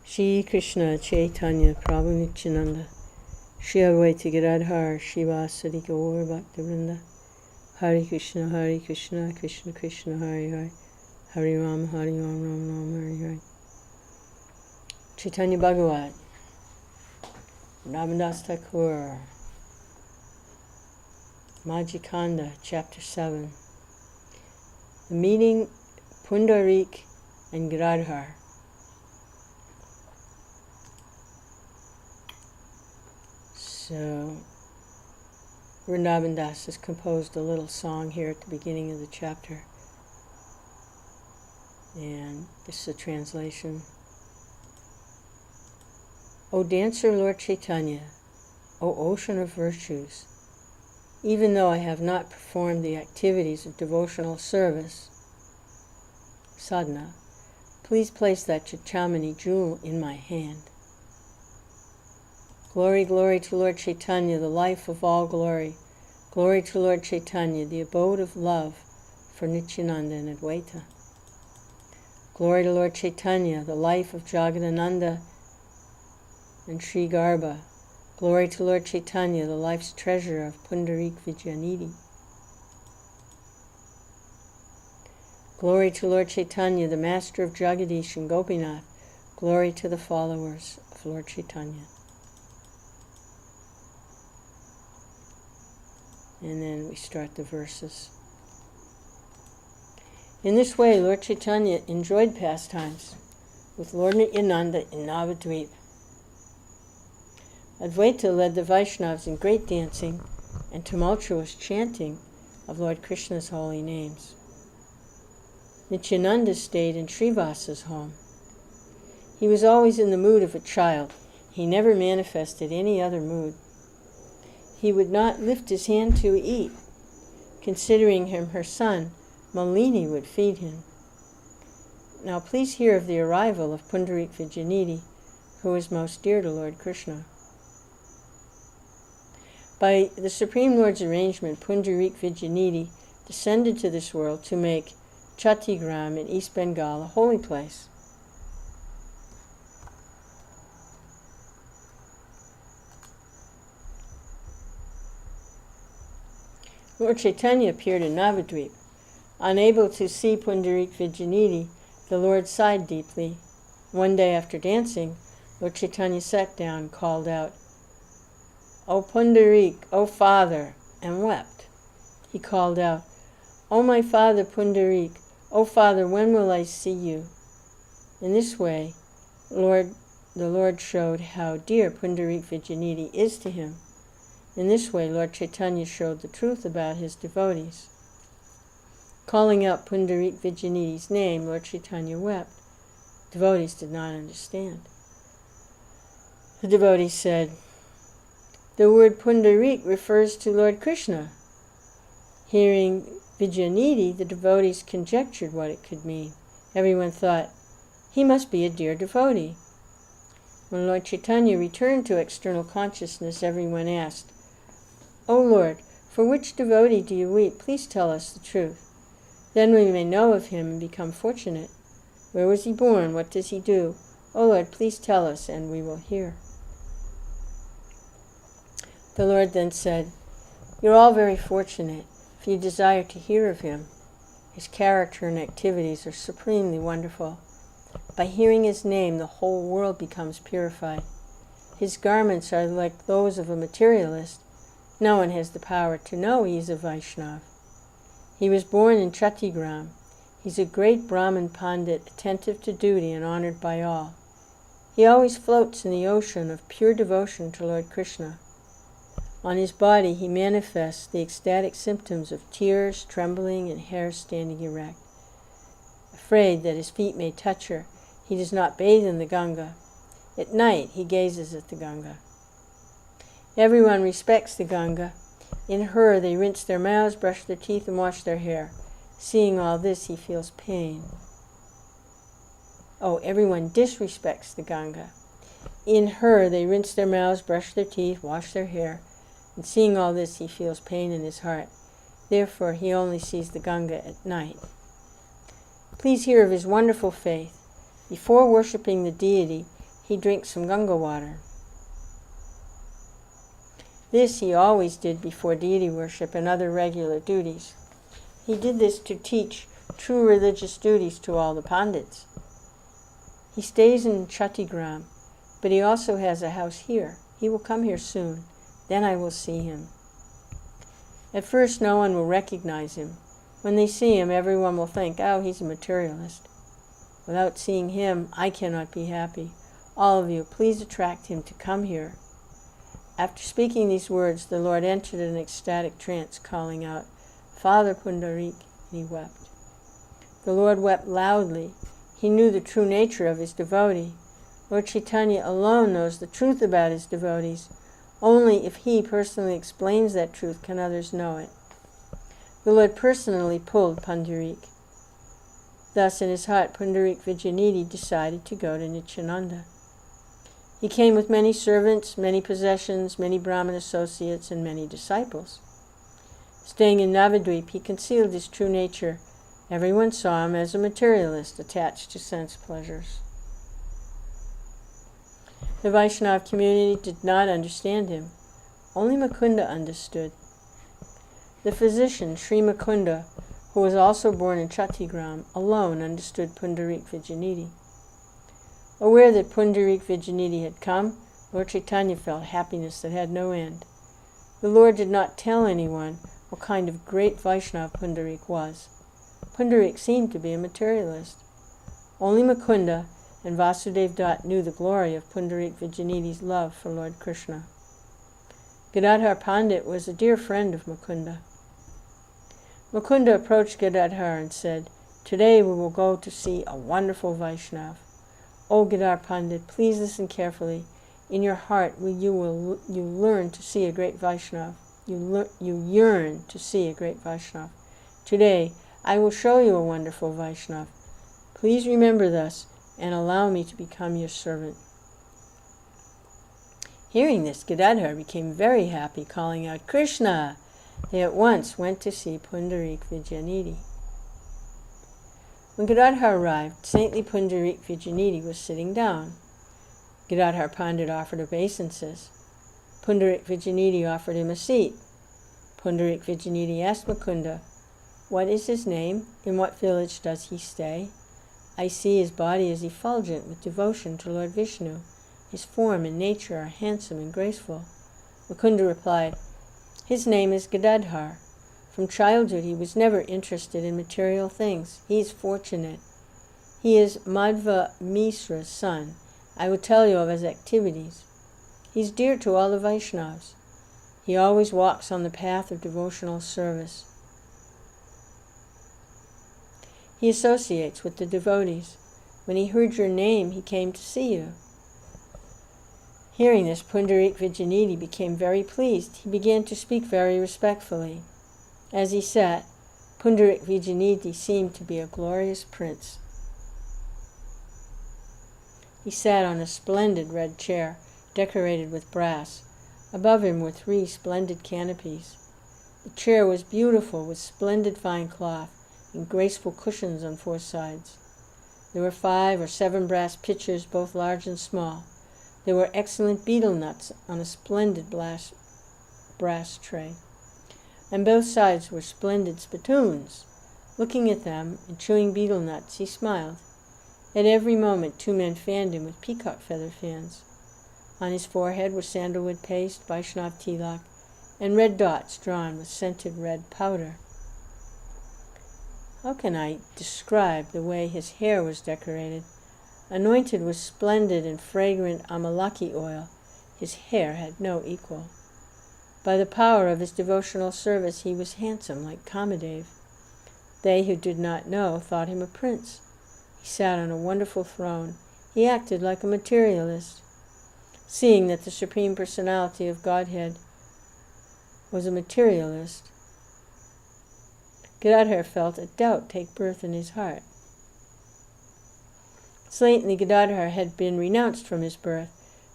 Shri Krishna Chaitanya Prabhu Nityananda Shri Advaita Giradhar Shivasadi Gaur Bhaktivinoda Hare Krishna Krishna Krishna Hare Hare Hare Ram Ram Hare Hare. Chaitanya Bhagavata Thakur Madhya-Khanda Chapter 7. The meeting Pundarik and Giradhar. So, Vrndavana has composed a little song here at the beginning of the chapter. And this is a translation. O dancer Lord Chaitanya, O ocean of virtues, even though I have not performed the activities of devotional service, sadhana, please place that Chichamani jewel in my hand. Glory, glory to Lord Chaitanya, the life of all glory. Glory to Lord Chaitanya, the abode of love for Nityananda and Advaita. Glory to Lord Chaitanya, the life of Jagadananda and Sri Garbha. Glory to Lord Chaitanya, the life's treasure of Pundarik Vijayanidhi. Glory to Lord Chaitanya, the master of Jagadish and Gopinath. Glory to the followers of Lord Chaitanya. And then we start the verses. In this way, Lord Chaitanya enjoyed pastimes with Lord Nityananda in Navadvip. Advaita led the Vaishnavas in great dancing and tumultuous chanting of Lord Krishna's holy names. Nityananda stayed in Srivasa's home. He was always in the mood of a child. He never manifested any other mood. He would not lift his hand to eat. Considering him her son, Malini would feed him. Now please hear of the arrival of Pundarik Vijayanidhi, who is most dear to Lord Krishna. By the Supreme Lord's arrangement, Pundarik Vijayanidhi descended to this world to make Chattigram in East Bengal a holy place. Lord Chaitanya appeared in Navadvip. Unable to see Pundarik Vijayanidhi, the Lord sighed deeply. One day after dancing, Lord Chaitanya sat down and called out, O Pundarik, O Father, and wept. He called out, O my Father Pundarik, O Father, when will I see you? In this way, the Lord showed how dear Pundarik Vijayanidhi is to him. In this way, Lord Chaitanya showed the truth about his devotees. Calling out Pundarik Vijayanidhi's name, Lord Chaitanya wept. Devotees did not understand. The devotees said, the word Pundarik refers to Lord Krishna. Hearing Vijayanidhi, the devotees conjectured what it could mean. Everyone thought, he must be a dear devotee. When Lord Chaitanya returned to external consciousness, everyone asked, O Lord, for which devotee do you weep? Please tell us the truth. Then we may know of him and become fortunate. Where was he born? What does he do? O Lord, please tell us, and we will hear. The Lord then said, you're all very fortunate if you desire to hear of him. His character and activities are supremely wonderful. By hearing his name, the whole world becomes purified. His garments are like those of a materialist. No one has the power to know he is a Vaishnava. He was born in Chattigram. He's a great Brahmin Pandit, attentive to duty and honored by all. He always floats in the ocean of pure devotion to Lord Krishna. On his body, he manifests the ecstatic symptoms of tears, trembling, and hair standing erect. Afraid that his feet may touch her, he does not bathe in the Ganga. At night, he gazes at the Ganga. Everyone respects the Ganga. In her, they rinse their mouths, brush their teeth, and wash their hair. Seeing all this, he feels pain. Oh, everyone disrespects the Ganga. In her, they rinse their mouths, brush their teeth, wash their hair. And seeing all this, he feels pain in his heart. Therefore, he only sees the Ganga at night. Please hear of his wonderful faith. Before worshipping the deity, he drinks some Ganga water. This he always did before deity worship and other regular duties. He did this to teach true religious duties to all the pandits. He stays in Chattigram, but he also has a house here. He will come here soon. Then I will see him. At first, no one will recognize him. When they see him, everyone will think, oh, he's a materialist. Without seeing him, I cannot be happy. All of you, please attract him to come here. After speaking these words, the Lord entered an ecstatic trance, calling out, Father Pundarik, and he wept. The Lord wept loudly. He knew the true nature of his devotee. Lord Chaitanya alone knows the truth about his devotees. Only if he personally explains that truth can others know it. The Lord personally pulled Pundarik. Thus, in his heart, Pundarik Vijayanidhi decided to go to Nityananda. He came with many servants, many possessions, many Brahmin associates, and many disciples. Staying in Navadvip, he concealed his true nature. Everyone saw him as a materialist attached to sense pleasures. The Vaishnava community did not understand him. Only Mukunda understood. The physician, Sri Mukunda, who was also born in Chattigram, alone understood Pundarik Vijayanidhi. Aware that Pundarik Vijayanidhi had come, Lord Chaitanya felt happiness that had no end. The Lord did not tell anyone what kind of great Vaishnava Pundarik was. Pundarik seemed to be a materialist. Only Mukunda and Vasudev Dutt knew the glory of Pundarik Vijayanidhi's love for Lord Krishna. Gadadhar Pandit was a dear friend of Mukunda. Mukunda approached Gadadhar and said, Today we will go to see a wonderful Vaishnava. O Gadadhar Pandit, please listen carefully. In your heart you learn to see a great Vaishnava. You yearn to see a great Vaishnava. Today I will show you a wonderful Vaishnava. Please remember this and allow me to become your servant. Hearing this, Gadadhar became very happy, calling out, Krishna! They at once went to see Pundarik Vijayanidhi. When Gadadhar arrived, saintly Pundarik Vijayanidhi was sitting down. Gadadhar Pandit offered obeisances. Pundarik Vijayanidhi offered him a seat. Pundarik Vijayanidhi asked Mukunda, What is his name? In what village does he stay? I see his body is effulgent with devotion to Lord Vishnu. His form and nature are handsome and graceful. Mukunda replied, His name is Gadadhar. From childhood he was never interested in material things. He is fortunate. He is Madhva Misra's son. I will tell you of his activities. He is dear to all the Vaishnavas. He always walks on the path of devotional service. He associates with the devotees. When he heard your name, he came to see you. Hearing this, Pundarik Vijayanidhi became very pleased. He began to speak very respectfully. As he sat, Pundarik Vijayanidhi seemed to be a glorious prince. He sat on a splendid red chair, decorated with brass. Above him were 3 splendid canopies. The chair was beautiful, with splendid fine cloth and graceful cushions on 4 sides. There were 5 or 7 brass pitchers, both large and small. There were excellent betel nuts on a splendid brass tray. On both sides were splendid spittoons. Looking at them and chewing betel nuts, he smiled. At every moment 2 men fanned him with peacock feather fans. On his forehead were sandalwood paste, Vaishnav tilak, and red dots drawn with scented red powder. How can I describe the way his hair was decorated? Anointed with splendid and fragrant amalaki oil, his hair had no equal. By the power of his devotional service, he was handsome like Kamadev. They who did not know thought him a prince. He sat on a wonderful throne. He acted like a materialist. Seeing that the Supreme Personality of Godhead was a materialist, Gadadhar felt a doubt take birth in his heart. Saintly Gadadhar had been renounced from his birth,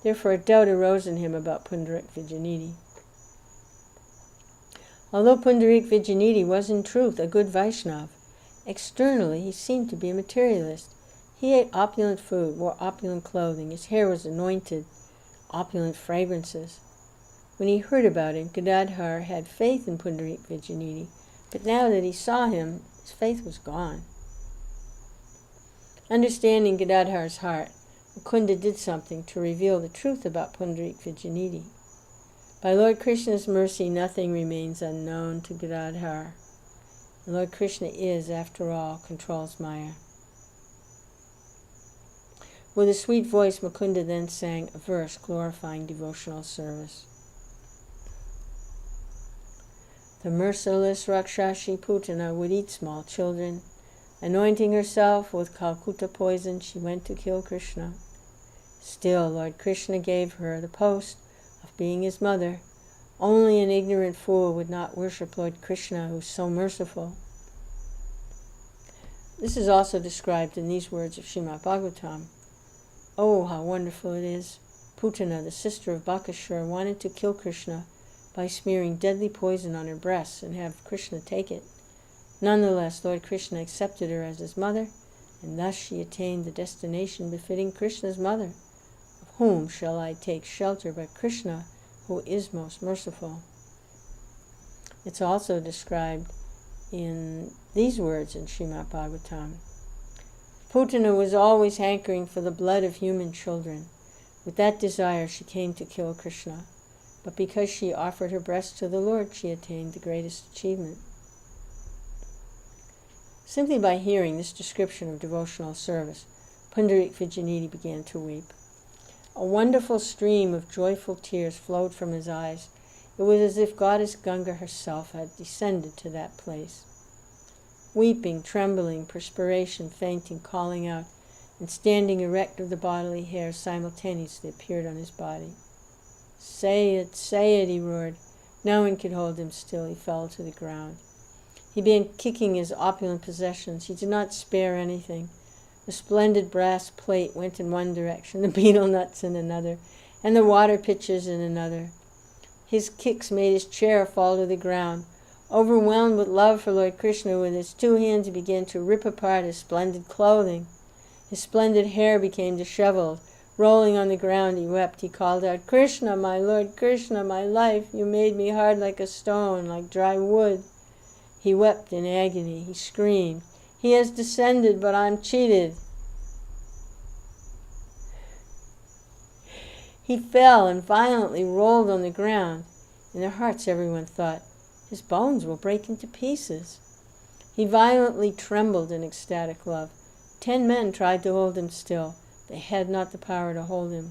therefore a doubt arose in him about Pundarik Vijayanidhi. Although Pundarik Vijayanidhi was in truth a good Vaishnava, externally he seemed to be a materialist. He ate opulent food, wore opulent clothing. His hair was anointed, opulent fragrances. When he heard about him, Gadadhar had faith in Pundarik Vijayanidhi, but now that he saw him, his faith was gone. Understanding Gadadhar's heart, Mukunda did something to reveal the truth about Pundarik Vijayanidhi. By Lord Krishna's mercy, nothing remains unknown to Gadadhar. And Lord Krishna is, after all, controls Maya. With a sweet voice, Mukunda then sang a verse glorifying devotional service. The merciless Rakshashi Putana would eat small children. Anointing herself with Calcutta poison, she went to kill Krishna. Still, Lord Krishna gave her the post of being his mother. Only an ignorant fool would not worship Lord Krishna, who is so merciful. This is also described in these words of Srimad Bhagavatam. Oh, how wonderful it is! Putana, the sister of Bakashur, wanted to kill Krishna by smearing deadly poison on her breasts and have Krishna take it. Nonetheless, Lord Krishna accepted her as his mother, and thus she attained the destination befitting Krishna's mother. Of whom shall I take shelter but Krishna, who is most merciful? It's also described in these words in Srimad Bhagavatam. Putana was always hankering for the blood of human children. With that desire, she came to kill Krishna. But because she offered her breast to the Lord, she attained the greatest achievement. Simply by hearing this description of devotional service, Pundarik Vijayanidhi began to weep. A wonderful stream of joyful tears flowed from his eyes. It was as if Goddess Ganga herself had descended to that place. Weeping, trembling, perspiration, fainting, calling out, and standing erect of the bodily hair simultaneously appeared on his body. Say it, he roared. No one could hold him still. He fell to the ground. He began kicking his opulent possessions. He did not spare anything. The splendid brass plate went in one direction, the betel nuts in another, and the water pitchers in another. His kicks made his chair fall to the ground. Overwhelmed with love for Lord Krishna, with his two hands he began to rip apart his splendid clothing. His splendid hair became disheveled. Rolling on the ground, he wept. He called out, Krishna, my Lord, Krishna, my life, you made me hard like a stone, like dry wood. He wept in agony. He screamed, he has descended, but I'm cheated. He fell and violently rolled on the ground. In their hearts, everyone thought, his bones will break into pieces. He violently trembled in ecstatic love. 10 men tried to hold him still. They had not the power to hold him.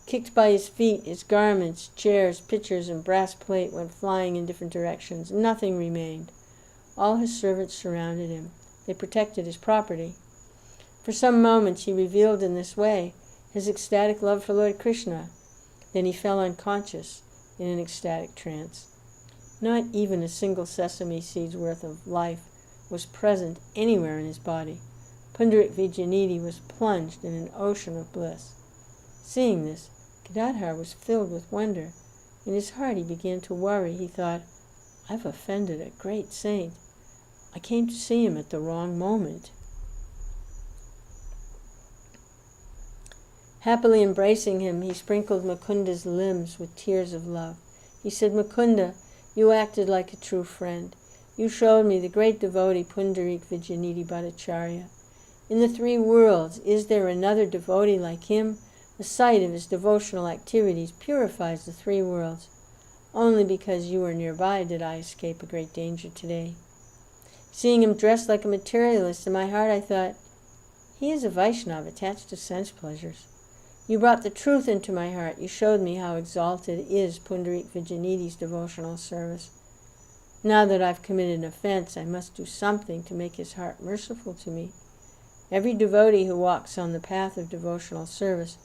Kicked by his feet, his garments, chairs, pitchers, and brass plate went flying in different directions. Nothing remained. All his servants surrounded him. They protected his property. For some moments he revealed in this way his ecstatic love for Lord Krishna. Then he fell unconscious in an ecstatic trance. Not even a single sesame seed's worth of life was present anywhere in his body. Pundarik Vijayanidhi was plunged in an ocean of bliss. Seeing this, Gadadhar was filled with wonder. In his heart he began to worry. He thought, I've offended a great saint. I came to see him at the wrong moment. Happily embracing him, he sprinkled Mukunda's limbs with tears of love. He said, Mukunda, you acted like a true friend. You showed me the great devotee Pundarik Vijayanidhi Bhattacharya. In the 3 worlds, is there another devotee like him? The sight of his devotional activities purifies the 3 worlds. Only because you were nearby did I escape a great danger today. Seeing him dressed like a materialist, in my heart I thought, he is a Vaishnava attached to sense pleasures. You brought the truth into my heart. You showed me how exalted is Pundarik Vijayanidhi's devotional service. Now that I've committed an offense, I must do something to make his heart merciful to me. Every devotee who walks on the path of devotional service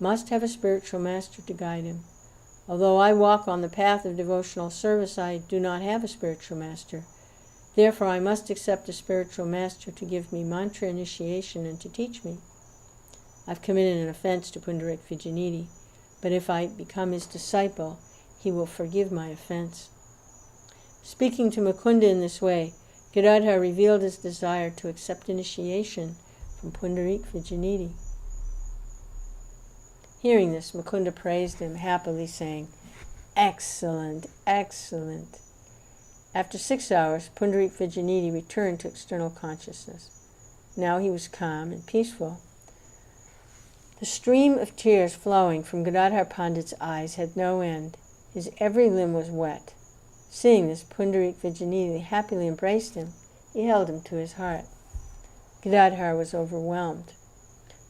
must have a spiritual master to guide him. Although I walk on the path of devotional service, I do not have a spiritual master. Therefore, I must accept a spiritual master to give me mantra initiation and to teach me. I've committed an offense to Pundarik Vijayanidhi, but if I become his disciple, he will forgive my offense. Speaking to Mukunda in this way, Gadadhar revealed his desire to accept initiation from Pundarik Vijayanidhi. Hearing this, Mukunda praised him happily, saying, "Excellent, excellent." After 6 hours, Pundarik Vijayanidhi returned to external consciousness. Now he was calm and peaceful. The stream of tears flowing from Gadadhar Pandit's eyes had no end. His every limb was wet. Seeing this, Pundarik Vijayanidhi happily embraced him. He held him to his heart. Gadadhar was overwhelmed.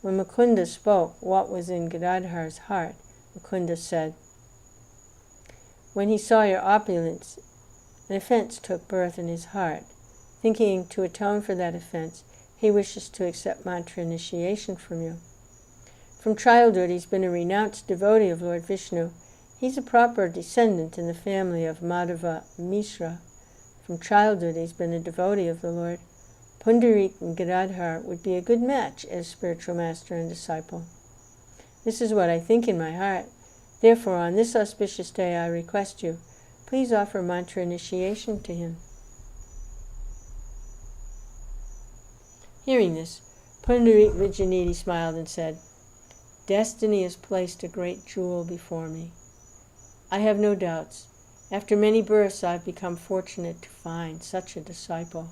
When Mukunda spoke what was in Gadadhar's heart, Mukunda said, "When he saw your opulence, an offense took birth in his heart. Thinking to atone for that offense, he wishes to accept mantra initiation from you. From childhood he's been a renounced devotee of Lord Vishnu. He's a proper descendant in the family of Madhava Mishra. From childhood he's been a devotee of the Lord. Pundarik and Gadadhar would be a good match as spiritual master and disciple. This is what I think in my heart. Therefore, on this auspicious day I request you, please offer mantra initiation to him." Hearing this, Pundarik Vijayanidhi smiled and said, "Destiny has placed a great jewel before me. I have no doubts. After many births I've become fortunate to find such a disciple.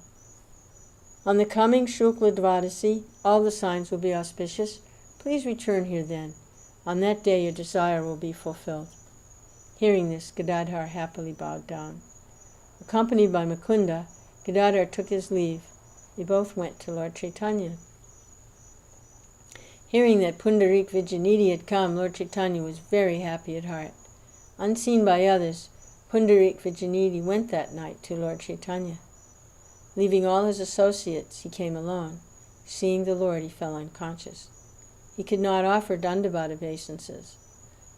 On the coming Shukla Dvadasi, all the signs will be auspicious. Please return here then. On that day your desire will be fulfilled." Hearing this, Gadadhar happily bowed down. Accompanied by Mukunda, Gadadhar took his leave. They both went to Lord Chaitanya. Hearing that Pundarik Vijayanidhi had come, Lord Chaitanya was very happy at heart. Unseen by others, Pundarik Vijayanidhi went that night to Lord Chaitanya. Leaving all his associates, he came alone. Seeing the Lord, he fell unconscious. He could not offer dandavat obeisances.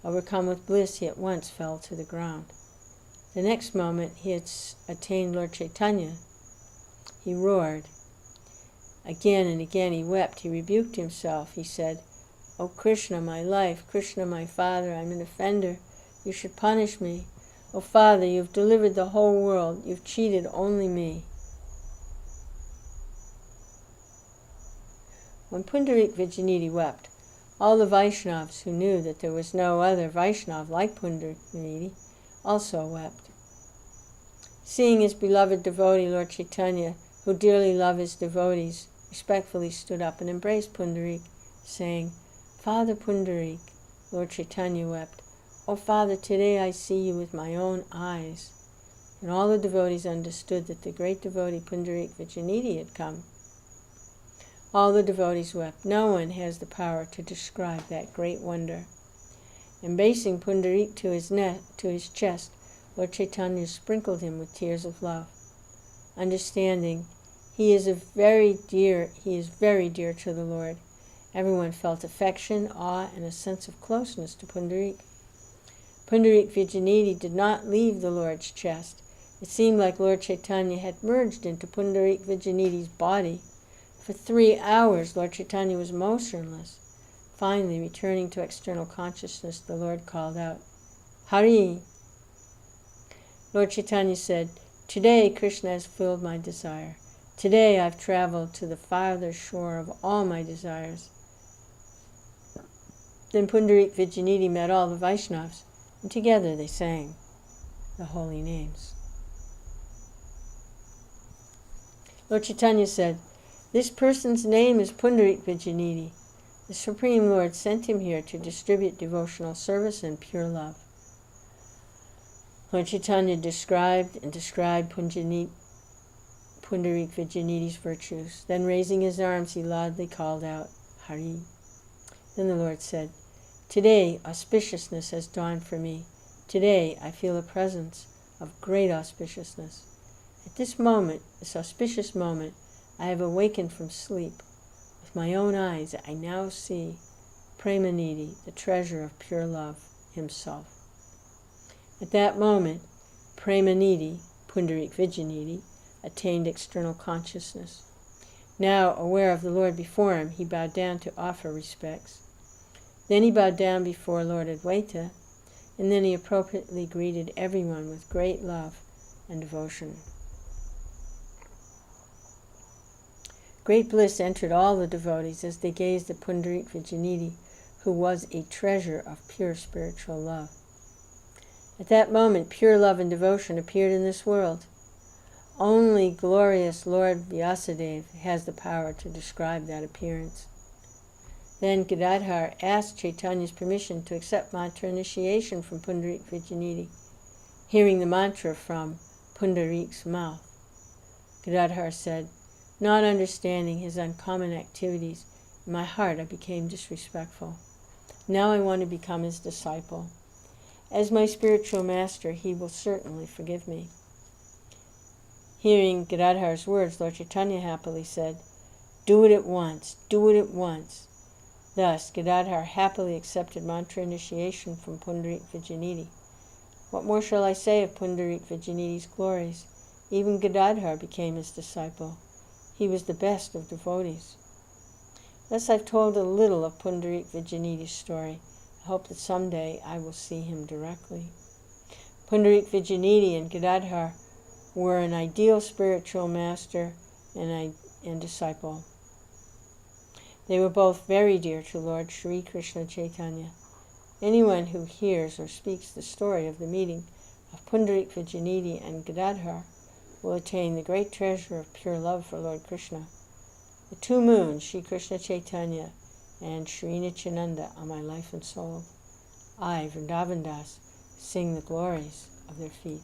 Overcome with bliss, he at once fell to the ground. The next moment he had attained Lord Chaitanya. He roared. Again and again he wept. He rebuked himself. He said, "O Krishna, my life, Krishna, my father, I'm an offender. You should punish me. O Father, you've delivered the whole world. You've cheated only me." When Pundarik Vijayanidhi wept, all the Vaishnavas who knew that there was no other Vaishnav like Pundarik Vijayanidhi also wept. Seeing his beloved devotee, Lord Chaitanya, who dearly loved his devotees, respectfully stood up and embraced Pundarik, saying, "Father Pundarik." Lord Chaitanya wept, "O Father, today I see you with my own eyes." And all the devotees understood that the great devotee Pundarik Vijayanidhi had come. All the devotees wept. No one has the power to describe that great wonder. Embracing Pundarik to his chest, Lord Chaitanya sprinkled him with tears of love. Understanding he is very dear to the Lord, everyone felt affection, awe, and a sense of closeness to Pundarik. Pundarik Vijayanidhi did not leave the Lord's chest. It seemed like Lord Chaitanya had merged into Pundarik Vijayanidhi's body. For 3 hours, Lord Chaitanya was motionless. Finally, returning to external consciousness, the Lord called out, "Hari!" Lord Chaitanya said, "Today Krishna has filled my desire. Today I've traveled to the farther shore of all my desires." Then Pundarik Vijayanidhi met all the Vaishnavas, and together they sang the holy names. Lord Chaitanya said, "This person's name is Pundarik Vijayanidhi. The Supreme Lord sent him here to distribute devotional service and pure love." Lord Chaitanya described Pundarik Vijayanidhi's virtues. Then raising his arms, he loudly called out, "Hari." Then the Lord said, "Today auspiciousness has dawned for me. Today I feel a presence of great auspiciousness. At this moment, this auspicious moment, I have awakened from sleep. With my own eyes I now see Premanidhi, the treasure of pure love, himself." At that moment, Premanidhi, Pundarik Vijayanidhi, attained external consciousness. Now, aware of the Lord before him, he bowed down to offer respects. Then he bowed down before Lord Advaita, and then he appropriately greeted everyone with great love and devotion. Great bliss entered all the devotees as they gazed at Pundarik Vijayanidhi, who was a treasure of pure spiritual love. At that moment, pure love and devotion appeared in this world. Only glorious Lord Vyasadeva has the power to describe that appearance. Then Gadadhar asked Chaitanya's permission to accept mantra initiation from Pundarik Vijayanidhi, hearing the mantra from Pundarik's mouth. Gadadhar said, "Not understanding his uncommon activities, in my heart I became disrespectful. Now I want to become his disciple. As my spiritual master, he will certainly forgive me." Hearing Gadadhar's words, Lord Chaitanya happily said, "Do it at once, do it at once." Thus, Gadadhar happily accepted mantra initiation from Pundarik Vijayanidhi. What more shall I say of Pundarik Vijayanidhi's glories? Even Gadadhar became his disciple. He was the best of devotees. Thus I've told a little of Pundarik Vijayanidhi's story. I hope that someday I will see him directly. Pundarik Vijayanidhi and Gadadhar were an ideal spiritual master and disciple. They were both very dear to Lord Sri Krishna Chaitanya. Anyone who hears or speaks the story of the meeting of Pundarik Vijayanidhi and Gadadhar will attain the great treasure of pure love for Lord Krishna. The two moons, Sri Krishna Chaitanya and Sri Nityananda, are my life and soul. I, Vrndavana Das, sing the glories of their feet.